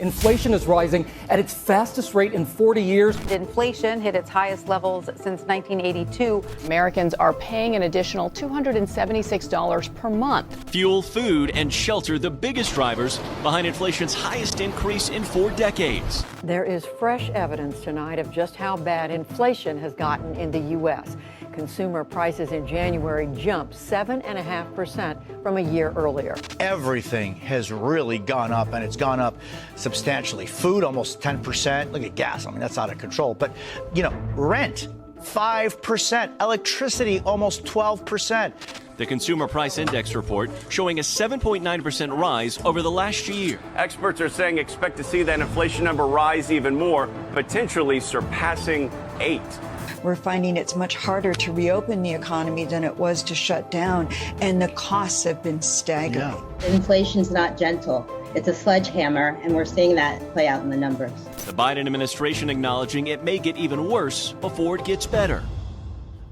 Inflation is rising at its fastest rate in 40 years. Inflation hit its highest levels since 1982. Americans are paying an additional $276 per month. Fuel, food, and shelter the biggest drivers behind inflation's highest increase in 4 decades. There is fresh evidence tonight of just how bad inflation has gotten in the U.S. Consumer prices in January jumped 7.5% from a year earlier. Everything has really gone up, and it's gone up substantially. Food, almost 10%. Look at gas. I mean, that's out of control. But, rent, 5%. Electricity, almost 12%. The Consumer Price Index report showing a 7.9% rise over the last year. Experts are saying expect to see that inflation number rise even more, potentially surpassing 8. We're finding it's much harder to reopen the economy than it was to shut down, and the costs have been staggering. Yeah. Inflation's not gentle. It's a sledgehammer, and we're seeing that play out in the numbers. The Biden administration acknowledging it may get even worse before it gets better.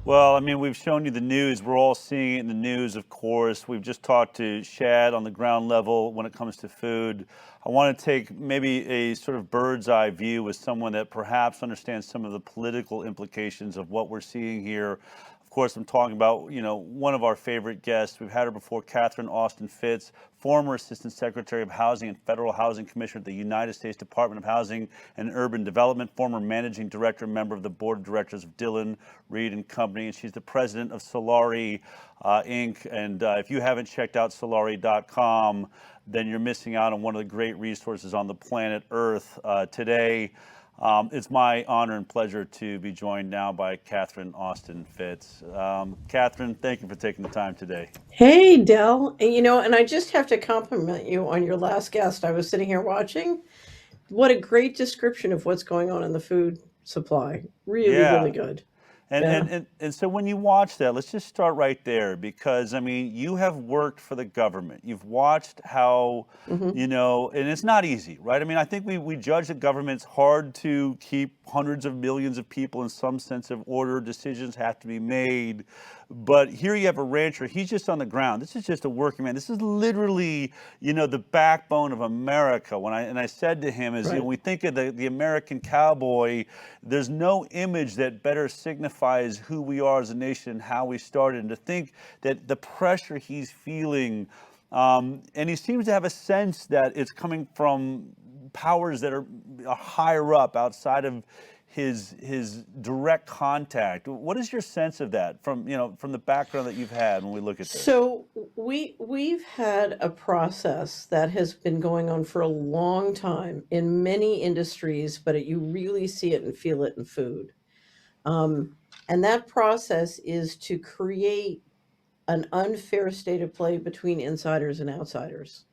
Well, I mean, we've shown you the news. We're all seeing it in the news, of course. We've just talked to Shad on the ground level when it comes to food. I want to take maybe a sort of bird's eye view with someone that perhaps understands some of the political implications of what we're seeing here. Of course, I'm talking about, one of our favorite guests. We've had her before, Catherine Austin Fitts, former Assistant Secretary of Housing and Federal Housing Commissioner at the United States Department of Housing and Urban Development, former Managing Director, member of the Board of Directors of Dillon, Reed and Company, and she's the president of Solari, Inc. And if you haven't checked out Solari.com, then you're missing out on one of the great resources on the planet Earth today. It's my honor and pleasure to be joined now by Catherine Austin Fitts. Catherine, thank you for taking the time today. Hey, Del. And I just have to compliment you on your last guest. I was sitting here watching. What a great description of what's going on in the food supply. Really good. And so when you watch that, let's just start right there, because, you have worked for the government. You've watched how, and it's not easy, right? I think we judge the government's hard to keep hundreds of millions of people in some sense of order. Decisions have to be made. But here you have a rancher. He's just on the ground. This is just a working man. This is literally, the backbone of America. When I said to him, when we think of the American cowboy, there's no image that better signifies who we are as a nation and how we started. And to think that the pressure he's feeling, and he seems to have a sense that it's coming from powers that are higher up outside of his direct contact. What is your sense of that from the background that you've had when we look at this? So we've had a process that has been going on for a long time in many industries, but you really see it and feel it in food. And that process is to create an unfair state of play between insiders and outsiders,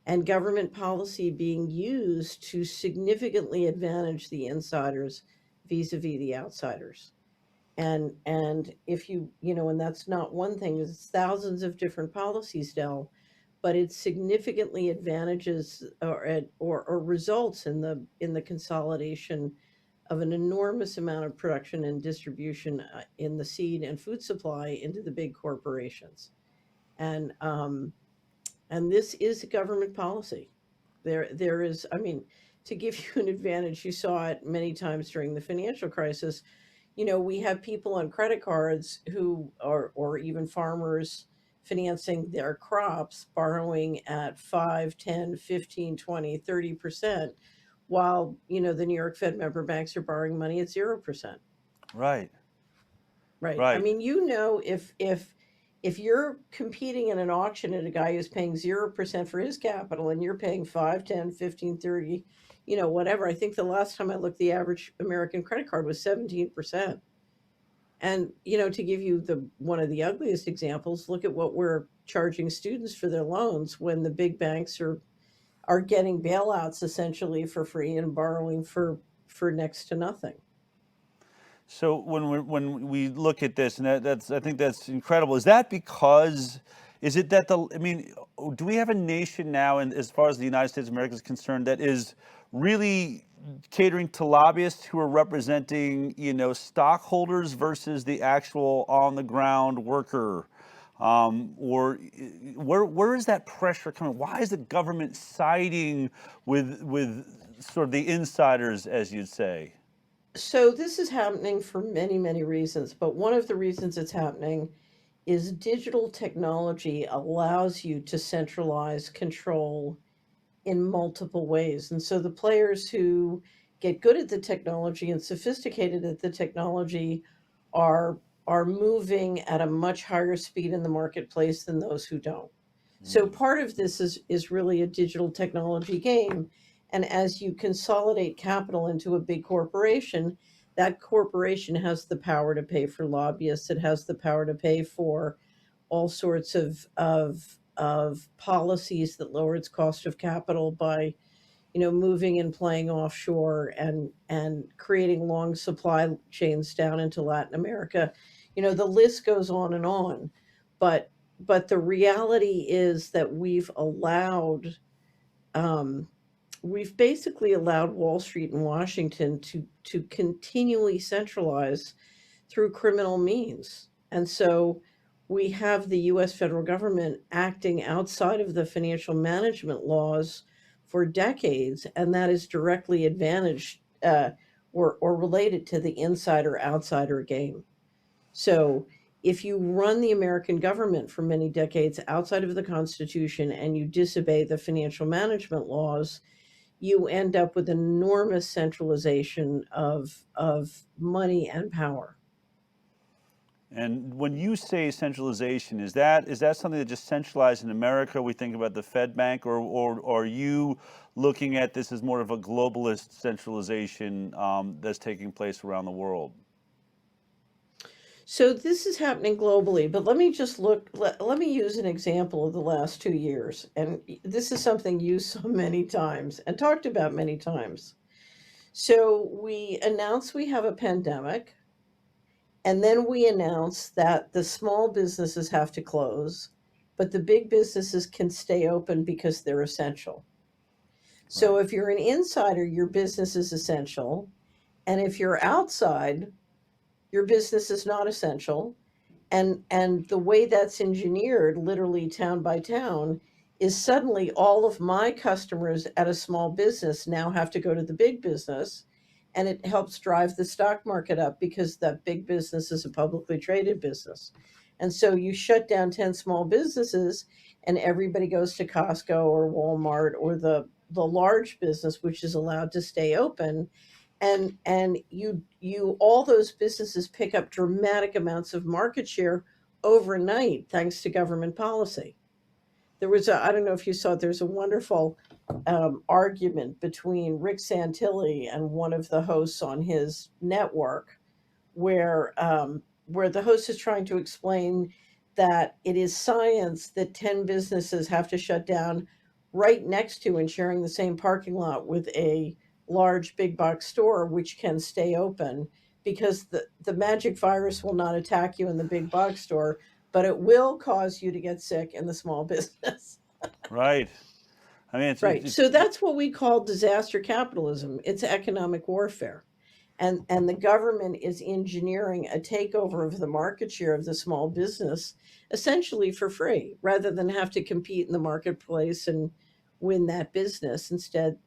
and government policy being used to significantly advantage the insiders vis-a-vis the outsiders. And if and that's not one thing, it's thousands of different policies, Del, but it significantly advantages or results in the consolidation of an enormous amount of production and distribution in the seed and food supply into the big corporations. And this is government policy. There is, to give you an advantage, you saw it many times during the financial crisis. We have people on credit cards who are, or even farmers financing their crops, borrowing at 5, 10, 15, 20, 30%, while, the New York Fed member banks are borrowing money at 0%. Right. If you're competing in an auction and a guy who's paying 0% for his capital and you're paying 5, 10, 15, 30, whatever. I think the last time I looked, the average American credit card was 17%. And, to give you one of the ugliest examples, look at what we're charging students for their loans when the big banks are getting bailouts essentially for free and borrowing for next to nothing. So when we look at this, and I think that's incredible. Is that because? Is it that do we have a nation now, and as far as the United States of America is concerned, that is really catering to lobbyists who are representing, stockholders versus the actual on the ground worker? Or where is that pressure coming? Why is the government siding with sort of the insiders, as you'd say? So this is happening for many, many reasons, but one of the reasons it's happening is digital technology allows you to centralize control in multiple ways. And so the players who get good at the technology and sophisticated at the technology are are moving at a much higher speed in the marketplace than those who don't. So part of this is really a digital technology game. And as you consolidate capital into a big corporation, that corporation has the power to pay for lobbyists. It has the power to pay for all sorts of policies that lower its cost of capital by, moving and playing offshore and creating long supply chains down into Latin America. The list goes on and on. But the reality is that we've basically allowed Wall Street and Washington to continually centralize through criminal means. And so we have the US federal government acting outside of the financial management laws for decades, and that is directly advantaged or related to the insider outsider game. So if you run the American government for many decades outside of the Constitution and you disobey the financial management laws, you end up with enormous centralization of money and power. And when you say centralization, is that something that just centralized in America? We think about the Fed Bank, or are you looking at this as more of a globalist centralization that's taking place around the world? So this is happening globally, but let me just let me use an example of the last 2 years. And this is something used so many times and talked about many times. So we announce we have a pandemic, and then we announce that the small businesses have to close, but the big businesses can stay open because they're essential. So if you're an insider, your business is essential. And if you're outside, your business is not essential. And the way that's engineered, literally town by town, is suddenly all of my customers at a small business now have to go to the big business, and it helps drive the stock market up because that big business is a publicly traded business. And so you shut down 10 small businesses and everybody goes to Costco or Walmart or the large business, which is allowed to stay open. And you all those businesses pick up dramatic amounts of market share overnight thanks to government policy. There was I don't know if you saw it, there's a wonderful argument between Rick Santilli and one of the hosts on his network, where the host is trying to explain that it is science that 10 businesses have to shut down right next to and sharing the same parking lot with a large big box store, which can stay open, because the magic virus will not attack you in the big box store, but it will cause you to get sick in the small business. Right. I mean, right. So that's what we call disaster capitalism. It's economic warfare. And the government is engineering a takeover of the market share of the small business essentially for free, rather than have to compete in the marketplace and win that business. Instead,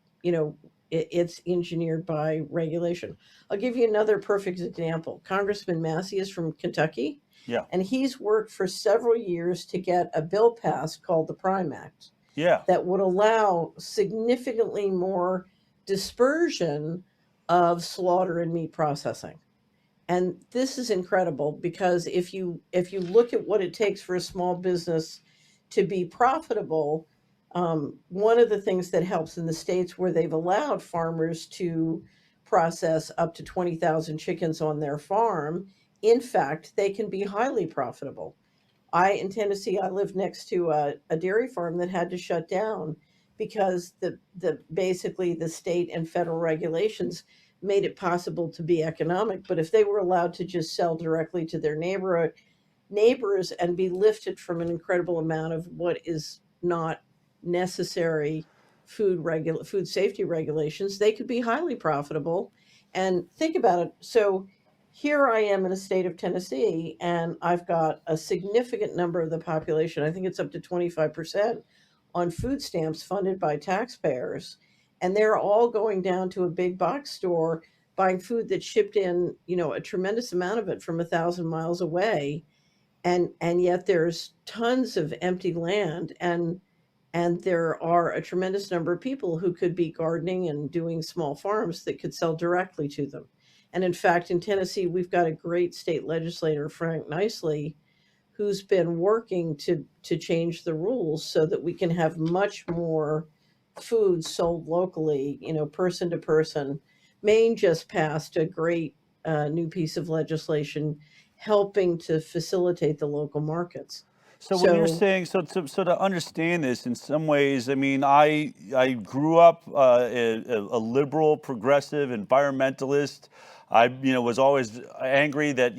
it's engineered by regulation. I'll give you another perfect example. Congressman Massey is from Kentucky. Yeah. And he's worked for several years to get a bill passed called the Prime Act. Yeah. That would allow significantly more dispersion of slaughter and meat processing. And this is incredible, because if you look at what it takes for a small business to be profitable, one of the things that helps in the states where they've allowed farmers to process up to 20,000 chickens on their farm, in fact, they can be highly profitable. In Tennessee, I lived next to a dairy farm that had to shut down because basically the state and federal regulations made it possible to be economic. But if they were allowed to just sell directly to their neighbors and be lifted from an incredible amount of what is not necessary food safety regulations, they could be highly profitable. And think about it. So here I am in a state of Tennessee, and I've got a significant number of the population, I think it's up to 25%, on food stamps funded by taxpayers. And they're all going down to a big box store, buying food that's shipped in, a tremendous amount of it from 1,000 miles away. And yet there's tons of empty land, and there are a tremendous number of people who could be gardening and doing small farms that could sell directly to them. And in fact, in Tennessee, we've got a great state legislator, Frank Nicely, who's been working to change the rules so that we can have much more food sold locally, person to person. Maine just passed a great new piece of legislation helping to facilitate the local markets. So when you're saying, so to understand this in some ways, I mean, I grew up a liberal, progressive, environmentalist. I, was always angry that,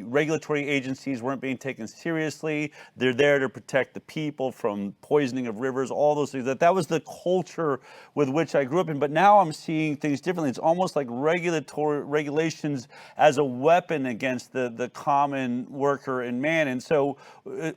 regulatory agencies weren't being taken seriously. They're there to protect the people from poisoning of rivers, all those things. That was the culture with which I grew up in. But now I'm seeing things differently. It's almost like regulations as a weapon against the common worker and man. And so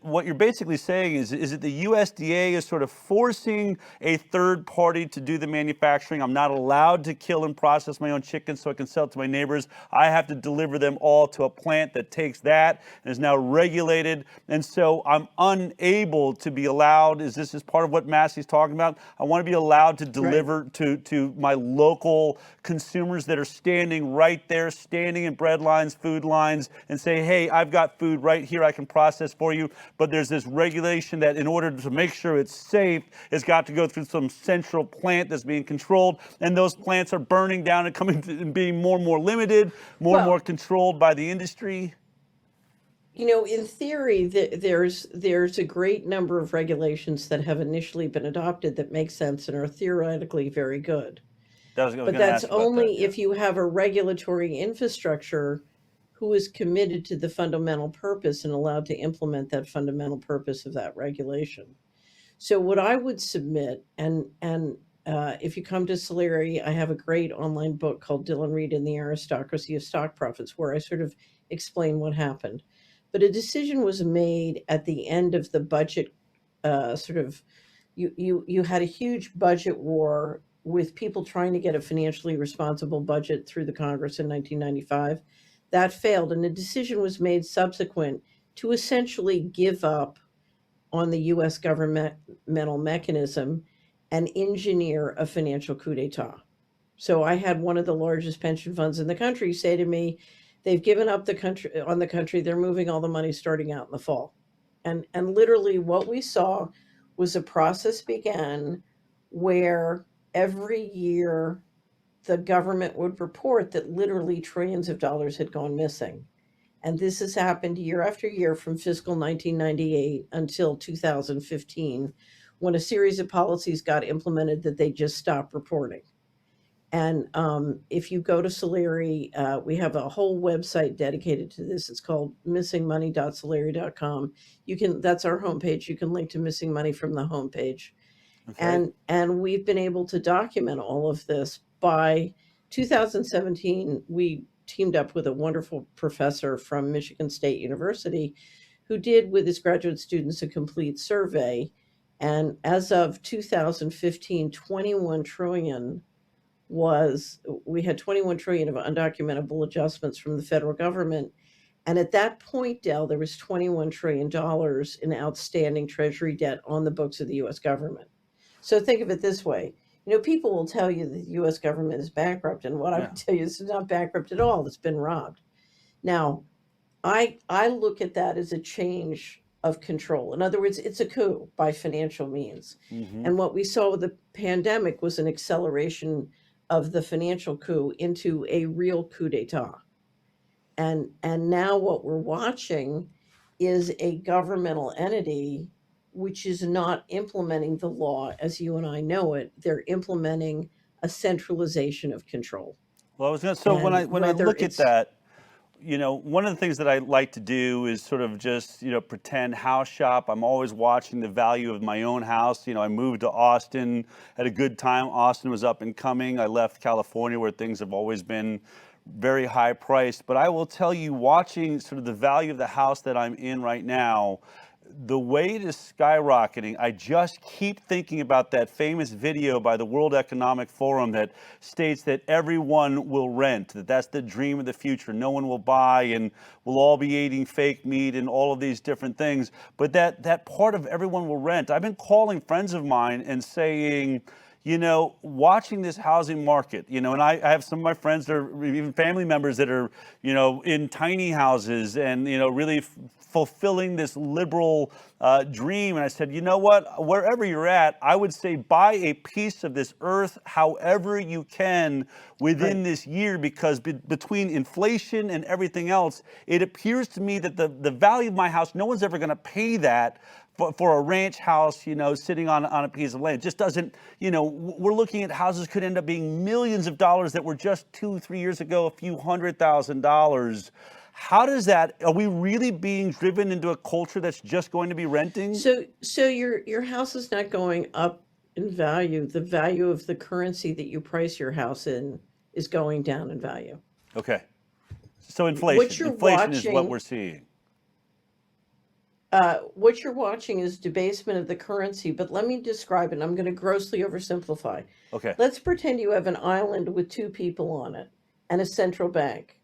what you're basically saying is that the USDA is sort of forcing a third party to do the manufacturing. I'm not allowed to kill and process my own chickens so I can sell to my neighbors. I have to deliver them all to a plant that takes that and is now regulated. And so I'm unable to be allowed, this is part of what Massey's talking about. I want to be allowed to deliver to my local consumers that are standing right there, standing in bread lines, food lines, and say, hey, I've got food right here I can process for you. But there's this regulation that in order to make sure it's safe, it's got to go through some central plant that's being controlled. And those plants are burning down and coming to, and being more and more limited, more and more controlled by the industry. In theory, there's a great number of regulations that have initially been adopted that make sense and are theoretically very good. But that's only if you have a regulatory infrastructure who is committed to the fundamental purpose and allowed to implement that fundamental purpose of that regulation. So what I would submit, and if you come to Solari, I have a great online book called Dylan Reed and the Aristocracy of Stock Profits, where I sort of explain what happened. But a decision was made at the end of the budget, you had a huge budget war with people trying to get a financially responsible budget through the Congress in 1995. That failed, and a decision was made subsequent to essentially give up on the U.S. governmental mechanism and engineer a financial coup d'etat. So I had one of the largest pension funds in the country say to me, they've given up the country, they're moving all the money starting out in the fall. And literally what we saw was a process began where every year the government would report that literally trillions of dollars had gone missing. And this has happened year after year from fiscal 1998 until 2015, when a series of policies got implemented that they just stopped reporting. And if you go to Solari, we have a whole website dedicated to this. It's called missingmoney.solari.com. That's our homepage. You can link to Missing Money from the homepage. Okay. And we've been able to document all of this. By 2017, we teamed up with a wonderful professor from Michigan State University who did with his graduate students a complete survey. And as of 2015, 21 trillion we had 21 trillion of undocumentable adjustments from the federal government. And at that point, Del, there was $21 trillion in outstanding treasury debt on the books of the U.S. government. So think of it this way. People will tell you that the U.S. government is bankrupt, and what I would tell you is it's not bankrupt at all. It's been robbed. Now, I look at that as a change of control. In other words, it's a coup by financial means. Mm-hmm. And what we saw with the pandemic was an acceleration of the financial coup into a real coup d'etat. And now what we're watching is a governmental entity which is not implementing the law as you and I know it. They're implementing a centralization of control. Well, I was going to, so when I look at that, one of the things that I like to do is sort of just, pretend house shop. I'm always watching the value of my own house. I moved to Austin at a good time. Austin was up and coming. I left California where things have always been very high priced. But I will tell you, watching sort of the value of the house that I'm in right now, the way it is skyrocketing, I just keep thinking about that famous video by the World Economic Forum that states that everyone will rent, that that's the dream of the future. No one will buy, and we'll all be eating fake meat and all of these different things. But that part of everyone will rent, I've been calling friends of mine and saying, you know, watching this housing market, you know, and I have some of my friends that are even family members that are, you know, in tiny houses and, you know, really fulfilling this liberal dream. And I said, you know what, wherever you're at, I would say buy a piece of this earth however you can within this year, because between inflation and everything else, it appears to me that the value of my house, no one's ever going to pay that for a ranch house, you know, sitting on a piece of land. It just doesn't, you know, we're looking at houses could end up being millions of dollars that were just 2-3 years ago, a few $100,000. How does that, are we really being driven into a culture that's just going to be renting? So your house is not going up in value. The value of the currency that you price your house in is going down in value. Okay. So inflation is what we're seeing. What you're watching is debasement of the currency, but let me describe it. I'm going to grossly oversimplify. Okay. Let's pretend you have an island with 2 people on it and a central bank.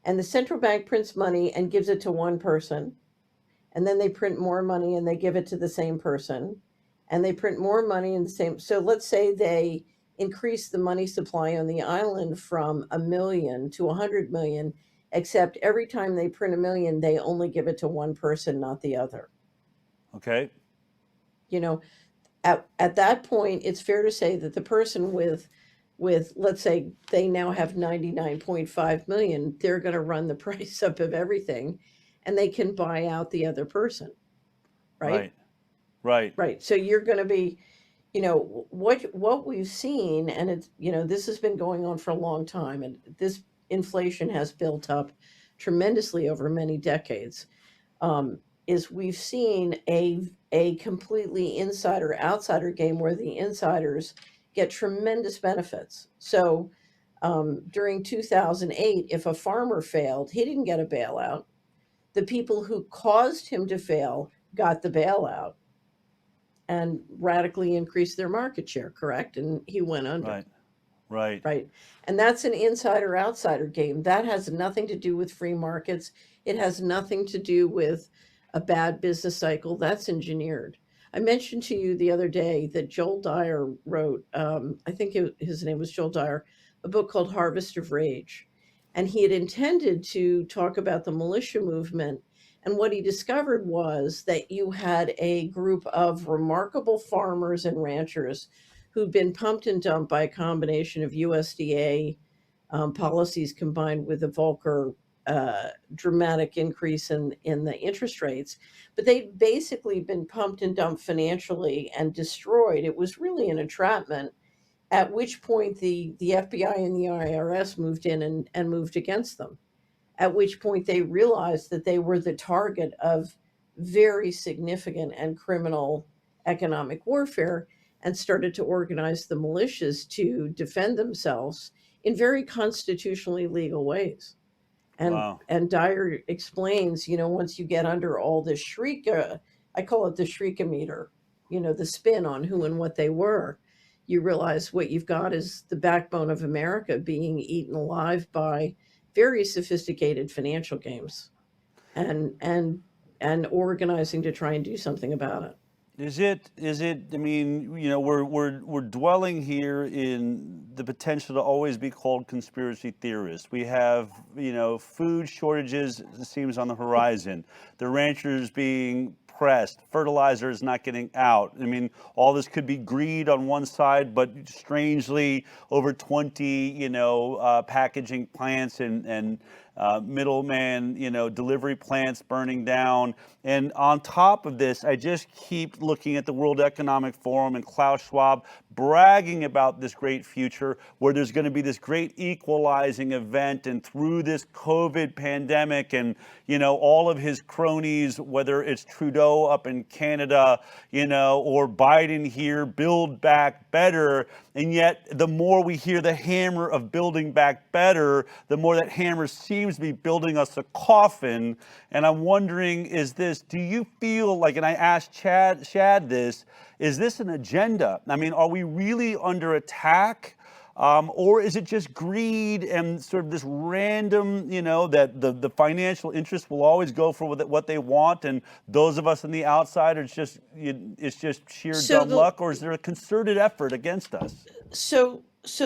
And the central bank prints money and gives it to one person. And then they print more money and they give it to the same person. And they print more money in the same. So let's say they increase the money supply on the island from 1 million to 100 million. Except every time they print 1 million, they only give it to one person, not the other. Okay. You know, at that point, it's fair to say that the person with let's say they now have 99.5 million, they're going to run the price up of everything, and they can buy out the other person, right? Right. So you're going to be, you know, what we've seen, and it's, you know, this has been going on for a long time, and this inflation has built up tremendously over many decades, is we've seen a completely insider-outsider game where the insiders get tremendous benefits. So during 2008, if a farmer failed, he didn't get a bailout. The people who caused him to fail got the bailout and radically increased their market share, correct? And he went under. Right. And that's an insider-outsider game. That has nothing to do with free markets. It has nothing to do with a bad business cycle. That's engineered. I mentioned to you the other day that Joel Dyer wrote, I think his name was Joel Dyer, a book called Harvest of Rage. And he had intended to talk about the militia movement. And what he discovered was that you had a group of remarkable farmers and ranchers who'd been pumped and dumped by a combination of USDA policies combined with a Volcker dramatic increase in the interest rates. But they'd basically been pumped and dumped financially and destroyed. It was really an entrapment, at which point the FBI and the IRS moved in and moved against them, at which point they realized that they were the target of very significant and criminal economic warfare, and started to organize the militias to defend themselves in very constitutionally legal ways. And Dyer explains, you know, once you get under all this shriek, I call it the shriekometer, you know, the spin on who and what they were, you realize what you've got is the backbone of America being eaten alive by very sophisticated financial games and organizing to try and do something about it. Is it, I mean, you know, we're dwelling here in the potential to always be called conspiracy theorists. We have, you know, food shortages, it seems, on the horizon. The ranchers being pressed, fertilizers not getting out. I mean, all this could be greed on one side, but strangely over 20, you know, packaging plants and middleman, you know, delivery plants burning down. And on top of this, I just keep looking at the World Economic Forum and Klaus Schwab bragging about this great future where there's going to be this great equalizing event, and through this COVID pandemic and, you know, all of his cronies, whether it's Trudeau up in Canada, you know, or Biden here, build back better. And yet the more we hear the hammer of building back better, the more that hammer seems to be building us a coffin. And I'm wondering, do you feel like, and I asked Shad this, is this an agenda? I mean, are we really under attack? Or is it just greed and sort of this random, you know, that the financial interests will always go for what they want, and those of us on the outside are just, it's just sheer dumb luck? Or is there a concerted effort against us? So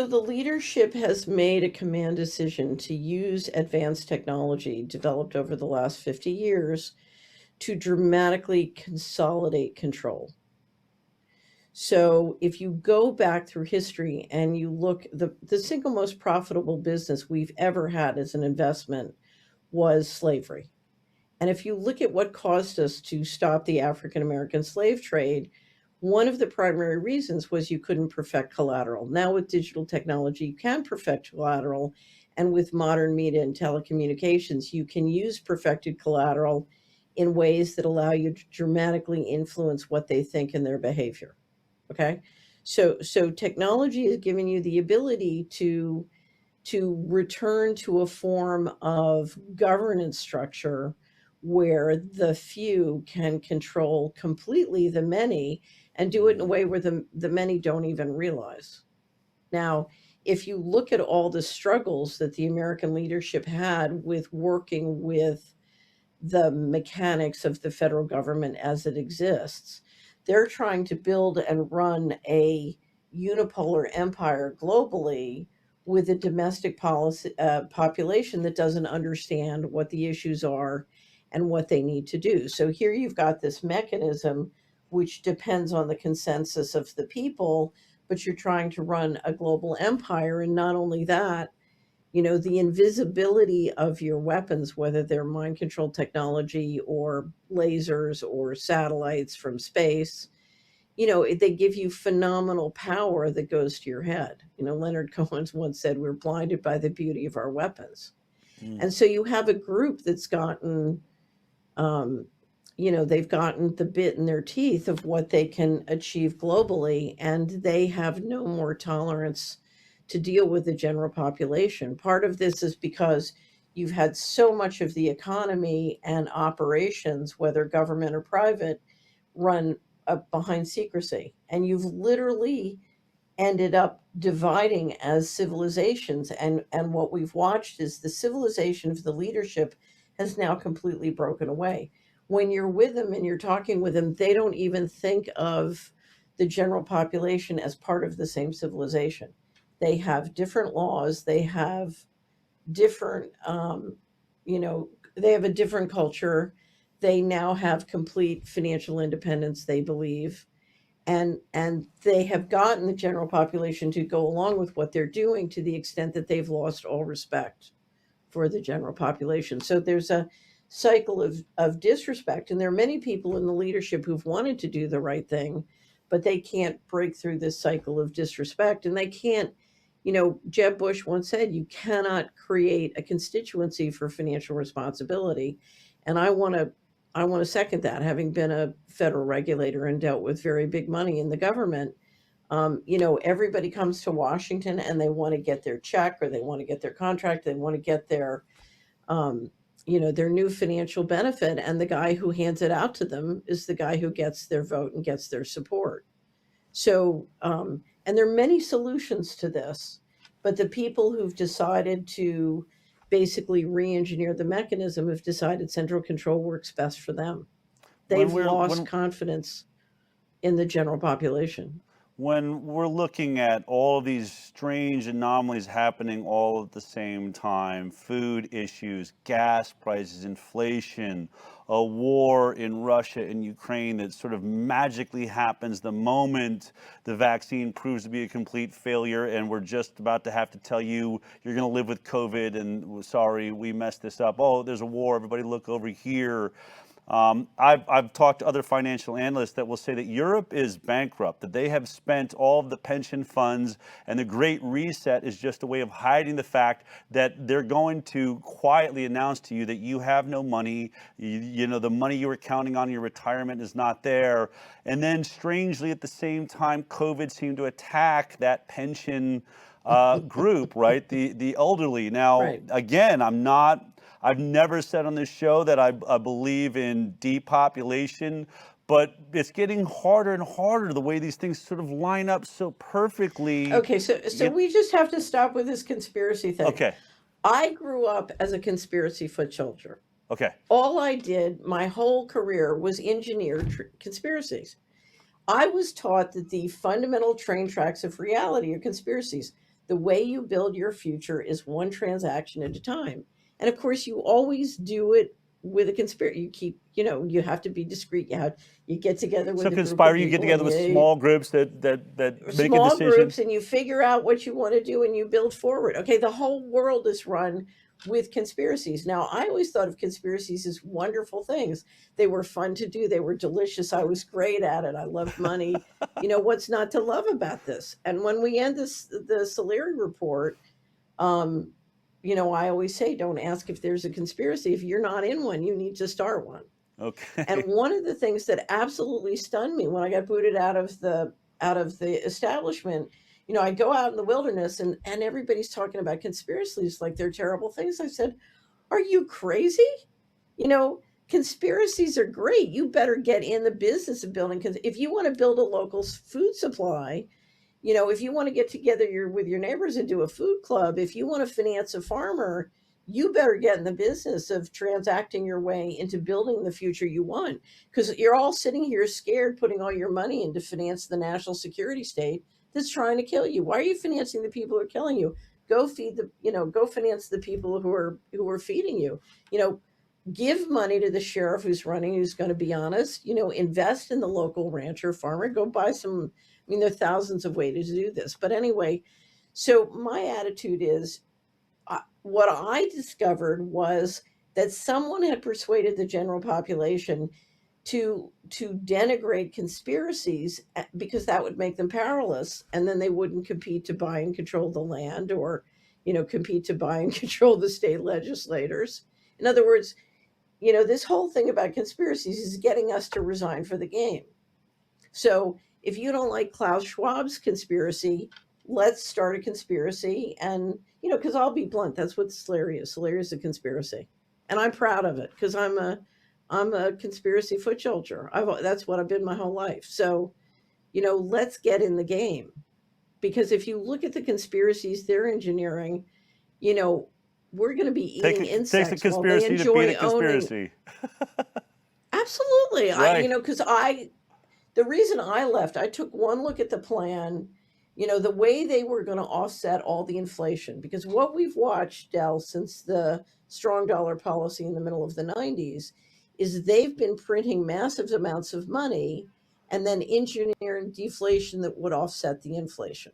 the leadership has made a command decision to use advanced technology developed over the last 50 years to dramatically consolidate control. So if you go back through history and you look, the single most profitable business we've ever had as an investment was slavery. And if you look at what caused us to stop the African American slave trade, one of the primary reasons was you couldn't perfect collateral. Now with digital technology, you can perfect collateral. And with modern media and telecommunications, you can use perfected collateral in ways that allow you to dramatically influence what they think and their behavior. Okay, so technology is giving you the ability to return to a form of governance structure where the few can control completely the many, and do it in a way where the many don't even realize. Now, if you look at all the struggles that the American leadership had with working with the mechanics of the federal government as it exists, they're trying to build and run a unipolar empire globally with a domestic population that doesn't understand what the issues are and what they need to do. So here you've got this mechanism which depends on the consensus of the people, but you're trying to run a global empire. And not only that, you know, the invisibility of your weapons, whether they're mind control technology or lasers or satellites from space, you know, they give you phenomenal power that goes to your head. You know, Leonard Cohen once said, we're blinded by the beauty of our weapons. And so you have a group that's gotten, you know, they've gotten the bit in their teeth of what they can achieve globally, and they have no more tolerance to deal with the general population. Part of this is because you've had so much of the economy and operations, whether government or private, run behind secrecy. And you've literally ended up dividing as civilizations. And what we've watched is the civilization of the leadership has now completely broken away. When you're with them and you're talking with them, they don't even think of the general population as part of the same civilization. They have different laws. They have different, you know, they have a different culture. They now have complete financial independence, they believe. And they have gotten the general population to go along with what they're doing to the extent that they've lost all respect for the general population. So there's a cycle of disrespect. And there are many people in the leadership who've wanted to do the right thing, but they can't break through this cycle of disrespect. And they can't, you know, Jeb Bush once said, you cannot create a constituency for financial responsibility. And I want to second that, having been a federal regulator and dealt with very big money in the government. You know, everybody comes to Washington and they want to get their check, or they want to get their contract, they want to get their, you know, their new financial benefit. And the guy who hands it out to them is the guy who gets their vote and gets their support. So, and there are many solutions to this, but the people who've decided to basically re-engineer the mechanism have decided central control works best for them. They've lost confidence in the general population. When we're looking at all of these strange anomalies happening all at the same time, food issues, gas prices, inflation, a war in Russia and Ukraine that sort of magically happens the moment the vaccine proves to be a complete failure, and we're just about to have to tell you you're going to live with COVID, and sorry, we messed this up. Oh, there's a war, everybody look over here. I've talked to other financial analysts that will say that Europe is bankrupt, that they have spent all of the pension funds, and the Great Reset is just a way of hiding the fact that they're going to quietly announce to you that you have no money, you know, the money you were counting on in your retirement is not there. And then strangely at the same time, COVID seemed to attack that pension group, right? The elderly. Now, Right. again, I've never said on this show that I believe in depopulation, but it's getting harder and harder the way these things sort of line up so perfectly. Okay, so we just have to stop with this conspiracy thing. Okay. I grew up as a conspiracy foot soldier. Okay. All I did my whole career was engineer conspiracies. I was taught that the fundamental train tracks of reality are conspiracies. The way you build your future is one transaction at a time. And of course, you always do it with a conspiracy. You keep, you know, you have to be discreet. You get together with So a group of conspire, you get people together with and small groups that make a small decision. groups, and you figure out what you want to do and you build forward. Okay, the whole world is run with conspiracies. Now, I always thought of conspiracies as wonderful things. They were fun to do. They were delicious. I was great at it. I loved money. You know, what's not to love about this? And when we end the Solari report, you know, I always say, don't ask if there's a conspiracy. If you're not in one, you need to start one. Okay. And one of the things that absolutely stunned me when I got booted out of the establishment, you know, I go out in the wilderness and everybody's talking about conspiracies like they're terrible things. I said, are you crazy? You know, conspiracies are great. You better get in the business of building. Because if you want to build a local food supply, you know, if you want to get together with your neighbors and do a food club, if you want to finance a farmer, you better get in the business of transacting your way into building the future you want. Because you're all sitting here scared, putting all your money in to finance the national security state that's trying to kill you. Why are you financing the people who are killing you? Go feed the, you know, go finance the people who are feeding you. You know, give money to the sheriff who's running, who's going to be honest. You know, invest in the local rancher farmer. Go buy some. I mean, there are thousands of ways to do this. But anyway, so my attitude is, what I discovered was that someone had persuaded the general population to denigrate conspiracies because that would make them powerless, and then they wouldn't compete to buy and control the land, or, you know, compete to buy and control the state legislators. In other words, you know, this whole thing about conspiracies is getting us to resign for the game. So if you don't like Klaus Schwab's conspiracy, let's start a conspiracy. And, you know, because I'll be blunt, that's what Solari is. Solari is a conspiracy. And I'm proud of it because I'm a conspiracy foot soldier. That's what I've been my whole life. So, you know, let's get in the game. Because if you look at the conspiracies they're engineering, you know, we're going to be eating insects. Takes a conspiracy to beat a conspiracy. Absolutely. Right. You know, because the reason I left, I took one look at the plan, you know, the way they were going to offset all the inflation. Because what we've watched, Del, since the strong dollar policy in the middle of the 90s, is they've been printing massive amounts of money and then engineering deflation that would offset the inflation.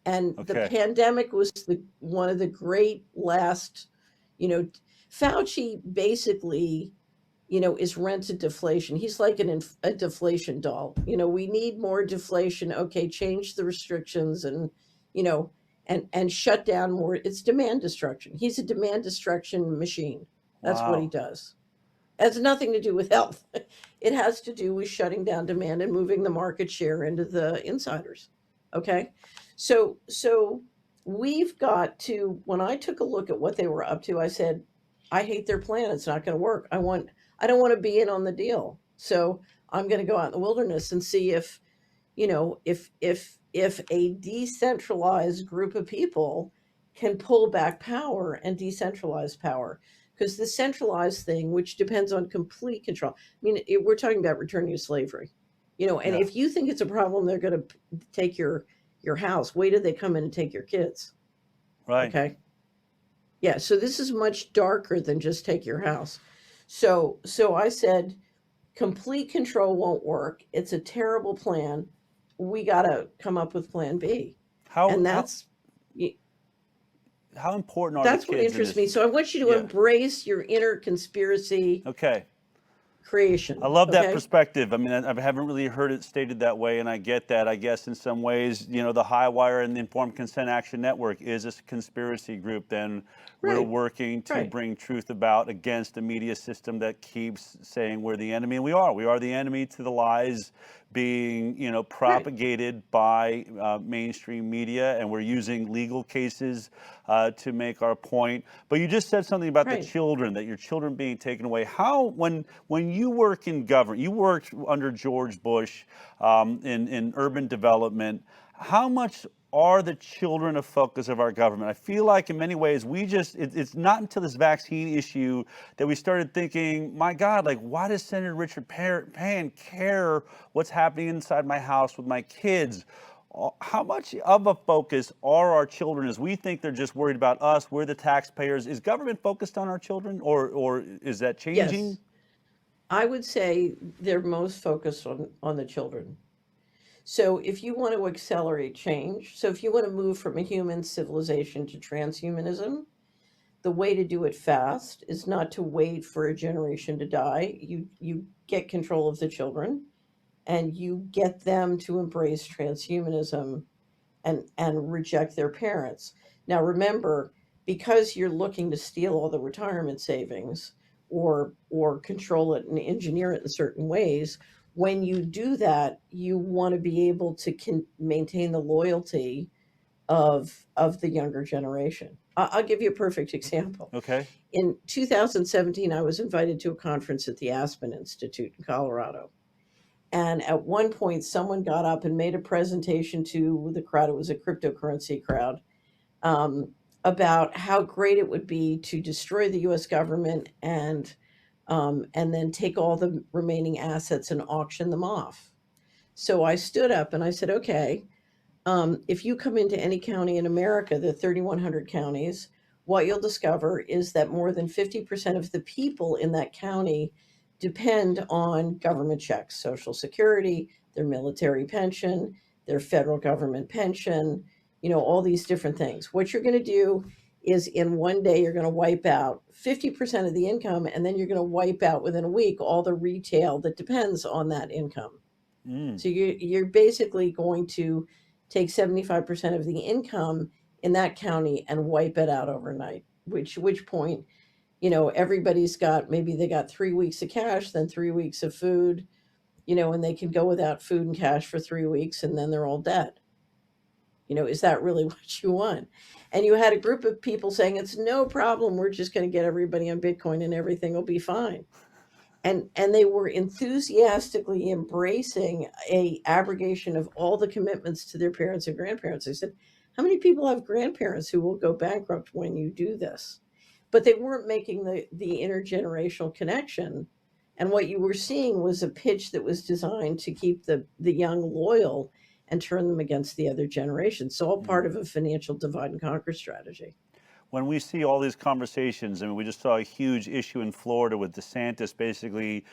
And the pandemic was one of the great last, you know, Fauci basically, you know, is rented deflation. He's like a deflation doll. You know, we need more deflation. Okay, change the restrictions and, you know, and shut down more. It's demand destruction. He's a demand destruction machine. That's what he does. It has nothing to do with health. It has to do with shutting down demand and moving the market share into the insiders. Okay. So we've got to, when I took a look at what they were up to, I said, I hate their plan. It's not going to work. I don't want to be in on the deal. So I'm going to go out in the wilderness and see if, you know, if a decentralized group of people can pull back power and decentralize power. Because the centralized thing, which depends on complete control, I mean, we're talking about returning to slavery, you know, and if you think it's a problem, they're going to take your house. Wait till they come in and take your kids. Right. Okay. Yeah. So this is much darker than just take your house. So I said, complete control won't work. It's a terrible plan. We got to come up with plan B. How important are that's what interests me. So I want you to embrace your inner conspiracy. Okay. creation. I love that Okay? perspective. I mean, I haven't really heard it stated that way, and I get that. I guess in some ways, you know, the High Wire and the Informed Consent Action Network is a conspiracy group. Then we're Right. working to Right. bring truth about against a media system that keeps saying we're the enemy, and we are. We are the enemy to the lies being, you know, propagated by mainstream media, and we're using legal cases to make our point. But you just said something about the Right. children, that your children being taken away. How, when you work in government, you worked under George Bush in urban development. How much are the children a focus of our government? I feel like in many ways it's not until this vaccine issue that we started thinking, my God, like, why does Senator Richard Pan care what's happening inside my house with my kids? How much of a focus are our children, as we think they're just worried about us, we're the taxpayers? Is government focused on our children, or is that changing? Yes. I would say they're most focused on the children. So if you want to accelerate change, so if you want to move from a human civilization to transhumanism, the way to do it fast is not to wait for a generation to die. You get control of the children and you get them to embrace transhumanism and reject their parents. Now remember, because you're looking to steal all the retirement savings or control it and engineer it in certain ways, when you do that, you want to be able to maintain the loyalty of the younger generation. I'll give you a perfect example. Okay. In 2017, I was invited to a conference at the Aspen Institute in Colorado. And at one point, someone got up and made a presentation to the crowd. It was a cryptocurrency crowd, about how great it would be to destroy the U.S. government and then take all the remaining assets and auction them off. So I stood up and I said, okay, if you come into any county in America, the 3,100 counties, what you'll discover is that more than 50% of the people in that county depend on government checks, Social Security, their military pension, their federal government pension, all these different things. What you're going to do is in one day, you're going to wipe out 50% of the income, and then you're going to wipe out within a week all the retail that depends on that income. So you're basically going to take 75% of the income in that county and wipe it out overnight, which point, everybody's got, maybe they got 3 weeks of cash, then 3 weeks of food, and they can go without food and cash for 3 weeks and then they're all dead. Is that really what you want? And you had a group of people saying, it's no problem. We're just going to get everybody on Bitcoin and everything will be fine. And they were enthusiastically embracing a abrogation of all the commitments to their parents and grandparents. I said, how many people have grandparents who will go bankrupt when you do this? But they weren't making the intergenerational connection. And what you were seeing was a pitch that was designed to keep the young loyal and turn them against the other generation. So all part of a financial divide and conquer strategy. When we see all these conversations, I mean, we just saw a huge issue in Florida with DeSantis, basically,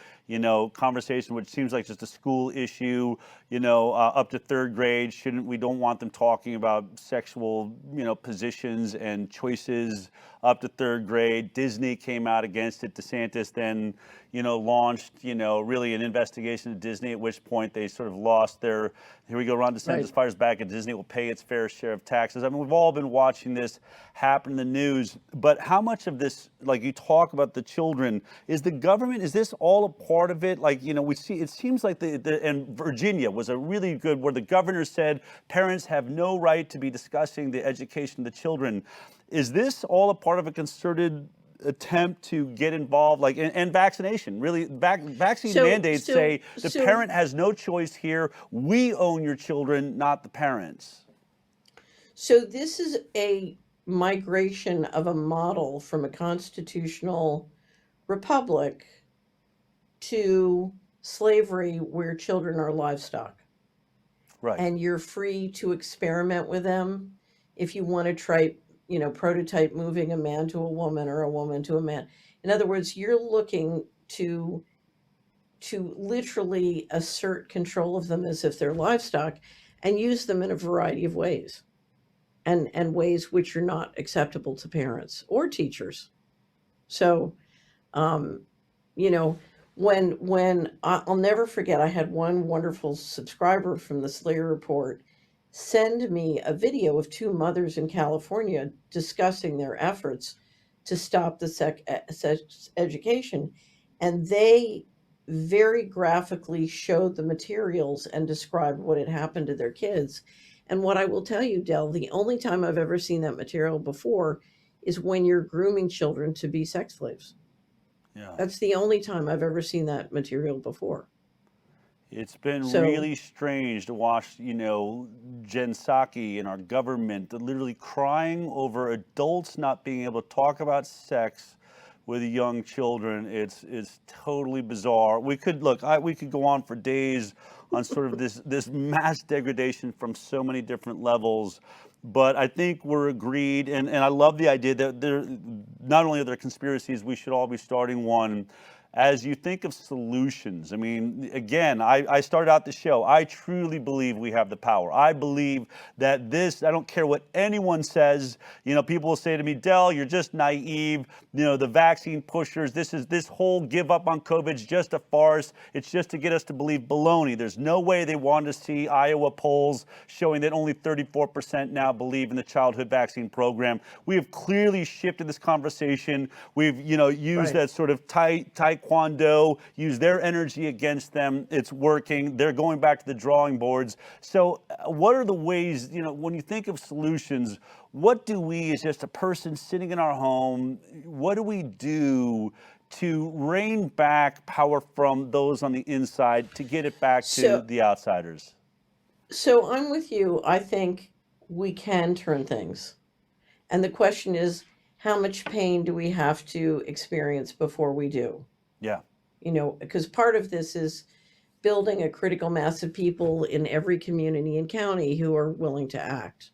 conversation which seems like just a school issue, up to third grade. We don't want them talking about sexual, positions and choices up to third grade. Disney came out against it. DeSantis then, launched, really an investigation of Disney, at which point they sort of lost their, here we go, Ron DeSantis fires back at Disney will pay its fair share of taxes. I mean, we've all been watching this happen in the news, but how much of this, like you talk about the children, is the government, is this all a part of it? Like, we see, it seems like and Virginia was a really good, where the governor said parents have no right to be discussing the education of the children. Is this all a part of a concerted attempt to get involved, like, and vaccination, really, vaccine mandates say the parent has no choice here. We own your children, not the parents. So this is a migration of a model from a constitutional republic to slavery where children are livestock. Right. And you're free to experiment with them. If you want to try, prototype moving a man to a woman or a woman to a man. In other words, you're looking to literally assert control of them as if they're livestock and use them in a variety of ways and ways which are not acceptable to parents or teachers. So, I'll never forget, I had one wonderful subscriber from the Slayer Report send me a video of two mothers in California discussing their efforts to stop the sex education, and they very graphically showed the materials and described what had happened to their kids. And what I will tell you, Del, the only time I've ever seen that material before is when you're grooming children to be sex slaves. Yeah. That's the only time I've ever seen that material before. It's been So- really strange to watch, Jen Psaki and our government literally crying over adults not being able to talk about sex with young children. It's totally bizarre. We could go on for days on sort of this mass degradation from so many different levels. But I think we're agreed, and I love the idea that there not only are there conspiracies, we should all be starting one. As you think of solutions, I mean, again, I started out the show. I truly believe we have the power. I believe that I don't care what anyone says. People will say to me, Del, you're just naive. The vaccine pushers, this whole give up on COVID is just a farce. It's just to get us to believe baloney. There's no way they want to see Iowa polls showing that only 34% now believe in the childhood vaccine program. We have clearly shifted this conversation. We've, used that sort of taekwondo, use their energy against them. It's working. They're going back to the drawing boards. So what are the ways, when you think of solutions, what do we as just a person sitting in our home, what do we do to rein back power from those on the inside to get it back to the outsiders? So I'm with you. I think we can turn things. And the question is, how much pain do we have to experience before we do? Yeah. Because part of this is building a critical mass of people in every community and county who are willing to act.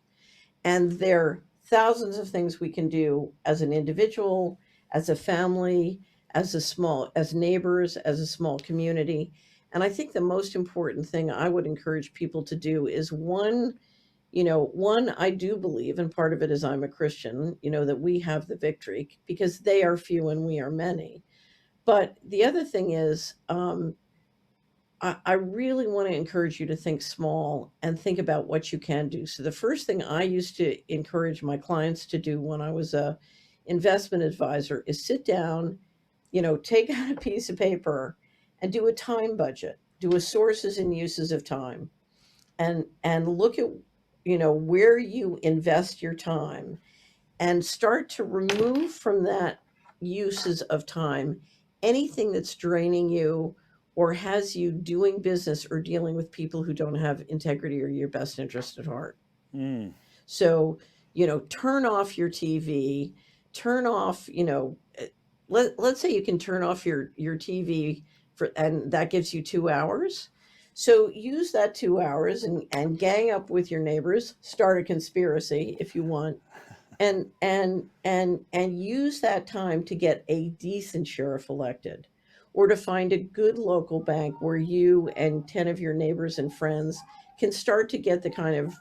And there are thousands of things we can do as an individual, as a family, as neighbors, as a small community. And I think the most important thing I would encourage people to do is one, I do believe, and part of it is I'm a Christian, that we have the victory because they are few and we are many. But the other thing is, I really want to encourage you to think small and think about what you can do. So the first thing I used to encourage my clients to do when I was a investment advisor is sit down, take out a piece of paper and do a time budget, do a sources and uses of time, and look at, where you invest your time and start to remove from that uses of time anything that's draining you or has you doing business or dealing with people who don't have integrity or your best interest at heart. So, turn off your TV, turn off, let's say you can turn off your TV and that gives you 2 hours. So use that 2 hours and gang up with your neighbors, start a conspiracy if you want, and use that time to get a decent sheriff elected, or to find a good local bank where you and 10 of your neighbors and friends can start to get the kind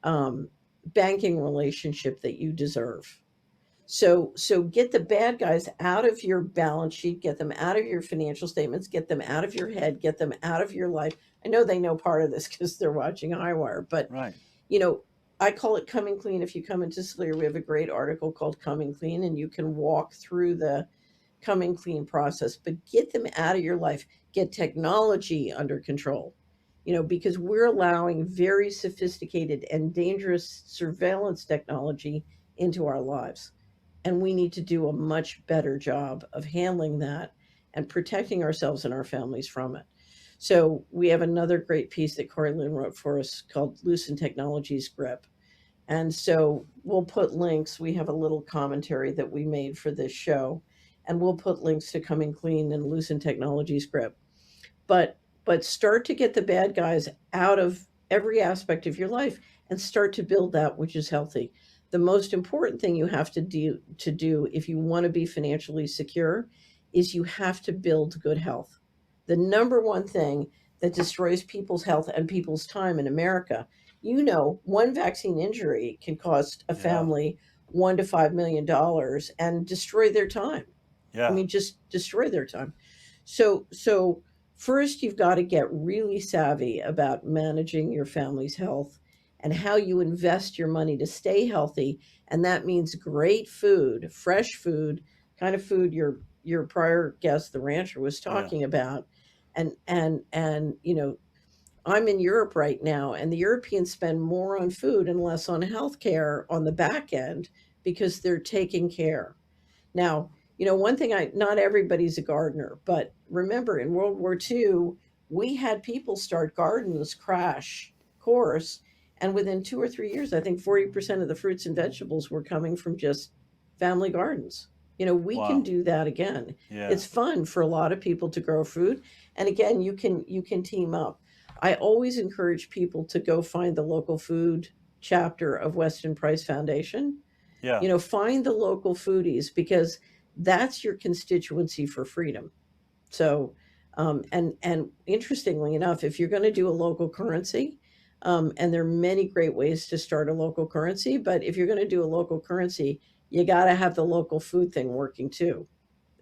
of banking relationship that you deserve. So get the bad guys out of your balance sheet, get them out of your financial statements, get them out of your head, get them out of your life. I know they know part of this because they're watching Highwire, but right. I call it Coming Clean. If you come into Slayer, we have a great article called Coming Clean, and you can walk through the Coming Clean process, but get them out of your life, get technology under control, because we're allowing very sophisticated and dangerous surveillance technology into our lives. And we need to do a much better job of handling that and protecting ourselves and our families from it. So we have another great piece that Corey Lynn wrote for us called Loosen Technology's Grip. And so we'll put links. We have a little commentary that we made for this show, and we'll put links to Coming Clean and Loosen Technology's Grip. But start to get the bad guys out of every aspect of your life and start to build that which is healthy. The most important thing you have to do if you want to be financially secure is you have to build good health. The number one thing that destroys people's health and people's time in America, one vaccine injury can cost a family $1 to $5 million and destroy their time. Yeah. I mean, just destroy their time. So first, you've got to get really savvy about managing your family's health and how you invest your money to stay healthy. And that means great food, fresh food, kind of food your prior guest, the rancher, was talking about. And I'm in Europe right now, and the Europeans spend more on food and less on healthcare on the back end because they're taking care. Now, one thing not everybody's a gardener, but remember in World War II, we had people start gardens crash course, and within 2 or 3 years, I think 40% of the fruits and vegetables were coming from just family gardens. We can do that again. Yeah. It's fun for a lot of people to grow food, and again, you can team up. I always encourage people to go find the local food chapter of Weston Price Foundation. Yeah. Find the local foodies because that's your constituency for freedom. So, and interestingly enough, if you're going to do a local currency, and there are many great ways to start a local currency, but if you're going to do a local currency, you got to have the local food thing working too.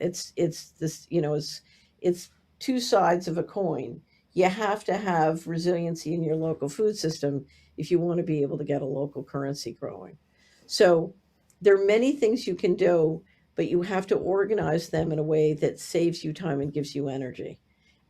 It's this, it's two sides of a coin. You have to have resiliency in your local food system if you want to be able to get a local currency growing. So there are many things you can do, but you have to organize them in a way that saves you time and gives you energy.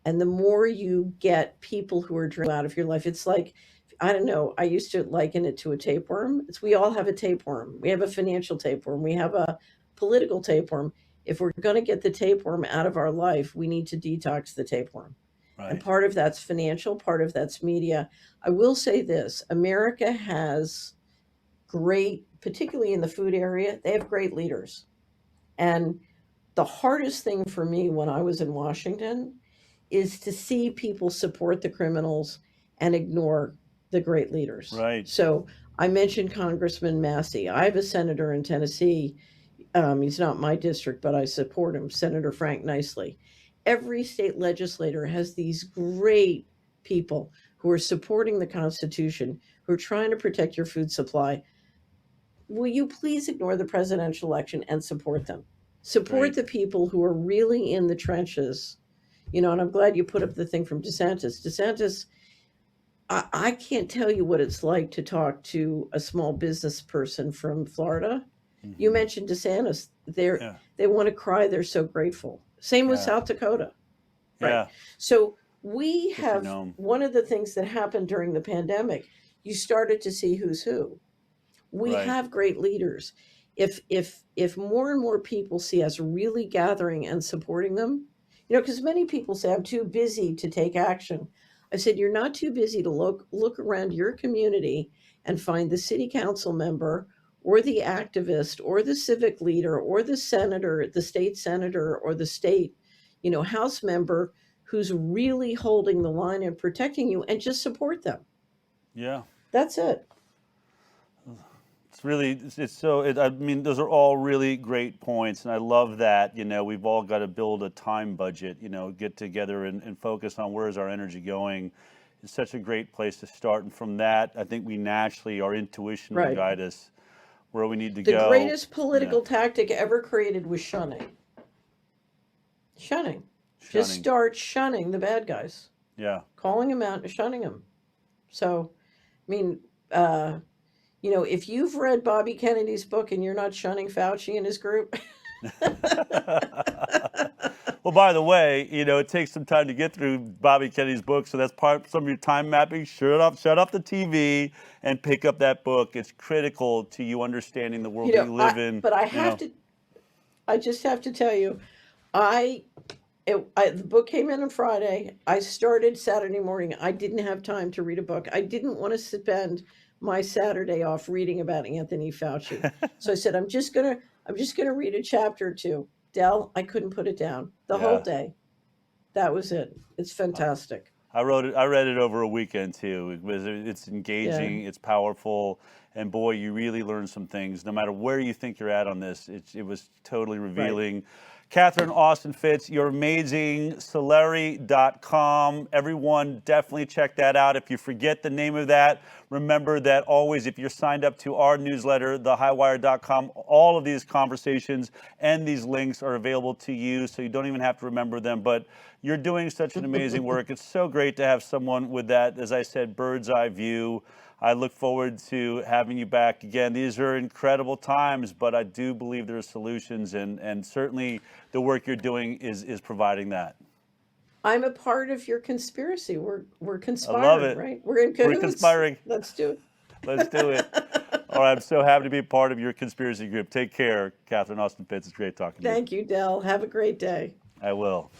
And the more you get people who are driven out of your life, it's like, I don't know, I used to liken it to a tapeworm. We all have a tapeworm. We have a financial tapeworm. We have a political tapeworm. If we're going to get the tapeworm out of our life, we need to detox the tapeworm. Right. And part of that's financial, part of that's media. I will say this, America has great, particularly in the food area, they have great leaders. And the hardest thing for me when I was in Washington is to see people support the criminals and ignore the great leaders. Right. So I mentioned Congressman Massey. I have a senator in Tennessee. He's not my district, but I support him, Senator Frank Nicely. Every state legislator has these great people who are supporting the Constitution, who are trying to protect your food supply. Will you please ignore the presidential election and support them? Support Right. the people who are really in the trenches. And I'm glad you put up the thing from DeSantis. DeSantis, I can't tell you what it's like to talk to a small business person from Florida. Mm-hmm. You mentioned DeSantis. They want to cry. They're so grateful. Same with South Dakota. Right. Yeah. So we Good to have know. one of the things that happened during the pandemic, you started to see who's who. We Right. have great leaders. If more and more people see us really gathering and supporting them, because many people say, I'm too busy to take action. I said, you're not too busy to look around your community and find the city council member or the activist or the civic leader or the senator, the state senator or the state, house member who's really holding the line and protecting you, and just support them. Yeah. That's it. It's really, I mean, those are all really great points. And I love that, we've all got to build a time budget, get together and focus on where's our energy going. It's such a great place to start. And from that, I think we naturally, our intuition will Right. guide us where we need to The go. greatest political tactic ever created was shunning. Shunning. Just Shunning. start shunning the bad guys, Yeah. calling them out and shunning them. So, I mean, if you've read Bobby Kennedy's book and you're not shunning Fauci and his group. Well, by the way, it takes some time to get through Bobby Kennedy's book, so that's some of your time mapping. Shut off the TV and pick up that book. It's critical to you understanding the world we live in. But I just have to tell you, the book came in on Friday. I started Saturday morning. I didn't have time to read a book. I didn't want to spend my Saturday off reading about Anthony Fauci. So I said, I'm just gonna read a chapter or two. Del, I couldn't put it down the whole day. That was it. It's fantastic. I read it over a weekend too. It's engaging, it's powerful, And boy, you really learn some things. No matter where you think you're at on this, it was totally revealing. Right. Catherine Austin Fitts, you're amazing. Celery.com. Everyone, definitely check that out. If you forget the name of that, remember that always, if you're signed up to our newsletter, thehighwire.com, all of these conversations and these links are available to you, so you don't even have to remember them. But you're doing such an amazing work. It's so great to have someone with that, as I said, bird's eye view. I look forward to having you back again. These are incredible times, but I do believe there are solutions, and certainly the work you're doing is providing that. I'm a part of your conspiracy. We're conspiring, I love it. Right? We're in cahoots. We're conspiring. Let's do it. Let's do it. All right, I'm so happy to be a part of your conspiracy group. Take care, Catherine Austin Fitts. It's great talking to you. Thank you, Del. Have a great day. I will.